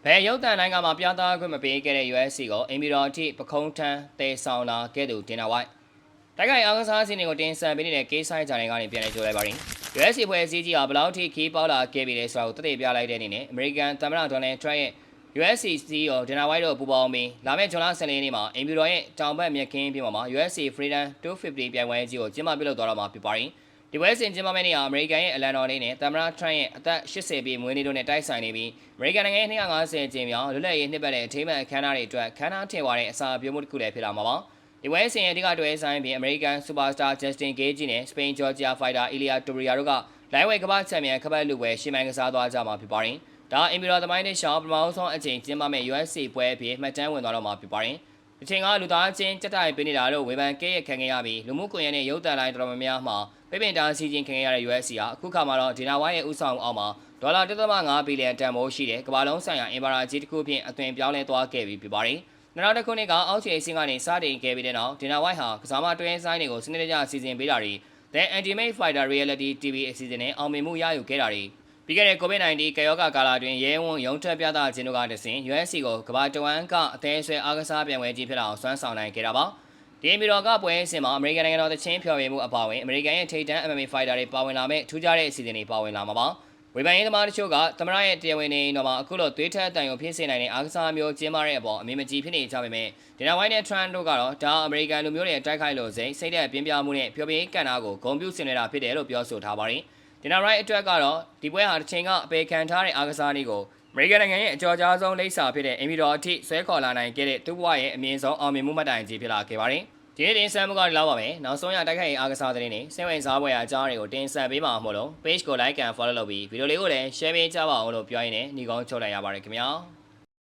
ဘယ်ရုပ်သံတိုင်းကမှပြသခွင့်မပေးခဲ့တဲ့ USC ကိုအင်မီတော်အထိပခုံးထမ်းတဲဆောင်လာခဲ့သူတင်နာဝိုက်တိုက်ခိုက်အားကစားစီးတွေကိုတင်ဆက်ပေးနေတဲ့ကိစ္စကြတဲ့ကနေပြန်လည်ကြိုးလိုက်ပါရင် USC ဖွဲ့စည်းကြီးဟာဘလောက်ထိခီးပေါက်လာခဲ့ပြီလဲဆိုတာကိုသိပြလိုက်တဲ့အနေနဲ့ American သမ္မတ Donald Trump ရဲ့ USC CEO တင်နာဝိုက်တို့ပူးပေါင်းပြီးလာမယ့်ဇွန်လ14ရက်နေ့မှာအင်မီတော်ရဲ့တောင်ဘက်မြက်ခင်းပြမှာ USC Freedom 250ပြိုင်ပွဲကြီးကိုကျင်းပပြုလုပ်သွားတော့မှာဖြစ်ပါတယ်ဒီပွဲစဉ်ကျင်းပမယ့်နေ့ဟာအမေရိကန်ရဲ့အလံတော်လေးနဲ့သမ္မတ Trump ရဲ့အသက်80ပြည့်မွေးနေ့တို့နဲ့တိုက်ဆိုင်နေပြီးအမေရိကန်နိုင်ငံရဲ့250ကျင်းမြောက်လွတ်လပ်ရေးနှစ်ပတ်လည်အထိမ်းအမှတ်အခမ်းအနားတွေအတွက်ခမ်းနားထင်သွားတဲ့အစာပြုံးမှုတစ်ခုလည်းဖြစ်လာမှာပါဒီပွဲစဉ်ရဲ့အဓိကတွဲဆိုင်ပြီး American Superstar Justin Gage နဲ့ Spain Georgia Fighter Ilia Topuria တို့ကလိုင်းဝဲကမ္ဘာချန်ပီယံခပတ်လူပွဲရှင်းမိုင်းကစားသွားကြမှာဖြစ်ပါတယ်ဒါအင်ပီရောသမိုင်းနဲ့ရှောင်းပထမဆုံးအချိန်ကျင်းပမယ့် USC ပွဲအဖြစ်မှတ်တမ်းဝင်သွားတော့မှာဖြစ်ပါတယ်ဒီချိန်ကလူသားချင်းကြက်တိုင်ပေးနေတာလို့ဝေဖန်ခဲ့ရခံခဲ့ရပြီးလူမှုကွန်ရက်နဲ့ရုပ်သံလိုင်းတော်တော်များများမှာပြပင်တားစီခြင်းခံခဲ့ရတဲ့ USC ဟာအခုခါမှာတော့ဒီနာဝိုင်းရဲ့ဥဆောင်အောက်မှာဒေါ်လာ1.5ဘီလီယံတန်ဖိုးရှိတဲ့ကမ္ဘာလုံးဆိုင်ရာအင်ပါရာကြီးတစ်ခုဖြင့်အသွင်ပြောင်းလဲသွားခဲ့ပြီးဖြစ်ပါတယ်2000ခုနှစ်ကအောက်ခြေအဆင့်ကနေစတင်ခဲ့ပြီးတဲ့နောက်ဒီနာဝိုင်းဟာကစားမတွဲဆိုင်တွေကိုစနစ်တကျစီစဉ်ပေးတာတွေ The Ultimate Fighter Reality TV အစီအစဉ်နဲ့အောင်မြင်မှုရယူခဲ့တာတွေပြီးခဲ့တဲ့ COVID-19 ကရောဂါကာလအတွင်းရဲဝံရုံထွက်ပြသခြင်းတို့ကတဆင့် USC ကိုကမ္ဘာတဝန်းကအသေးဆွဲအားကစားပြိုင်ပွဲကြီးဖြစ်လာအောင်စွမ်းဆောင်နိုင်ခဲ့တာပါဒီမီတော်ကပွဲအဆင့်မှာအမေရိကန်နိုင်ငံတော်တချင်းဖျော်ဖြေမှုအပါအဝင်အမေရိကန်ရဲ့ထိပ်တန်း MMA Fighter တွေပါဝင်လာမဲ့ထူးခြားတဲ့အစီအစဉ်တွေပါဝင်လာမှာပါဝေဖန်ရေးသမားတချို့ကသမရရဲ့တရားဝင်နေတော့မှာအခုလိုသွေးထက်တန်ရုံဖြစ်စေနိုင်တဲ့အားကစားမျိုးကျင်းပတဲ့အပေါ်အမြင်မကြည်ဖြစ်နေကြပေမဲ့ဒီနာဝိုင်းနဲ့ Trump တို့ကတော့ဒါအမေရိကန်လူမျိုးတွေတိုက်ခိုက်လို့စိတ်သက်ပြင်းပြမှုနဲ့ဖျော်ဖြေကဏ္ဍကိုဂုဏ်ပြုဆင်နွှဲတာဖြစ်တယ်လို့ပြောဆိုထားပါတယ်ဒီနာရိုက်အတွက်ကတော့ဒီပွဲဟာတစ်ချိန်ကအပေခံထားတဲ့အားကစားတွေကိုအမေရိကန်နိုင်ငံရဲ့အကြော်ကြားဆုံးလိပ်စာဖြစ်တဲ့အင်မီတော်အထိဆွဲခေါ်လာနိုင်ခဲ့တဲ့သူ့ဘဝရဲ့အမြင့်ဆုံးအောင်မြင်မှုမှတ်တိုင်ကြီးဖြစ်လာခဲ့ပါတယ်ဒီနေ့တင်ဆက်မှုကဒီလောက်ပါပဲနောက်ဆုံးရတိုက်ခိုက်ရေးအားကစားသတင်းတွေစိတ်ဝင်စားဖွယ်အကြောင်းတွေကိုတင်ဆက်ပေးမှာမို့လို့ page ကို like and follow လုပ်ပြီးဗီဒီယိုလေးကိုလည်း share ပေးကြပါအောင်လို့ပြောရင်းနဲ့ညီကုန်းချုပ်လိုက်ရပါတယ်ခင်ဗျာ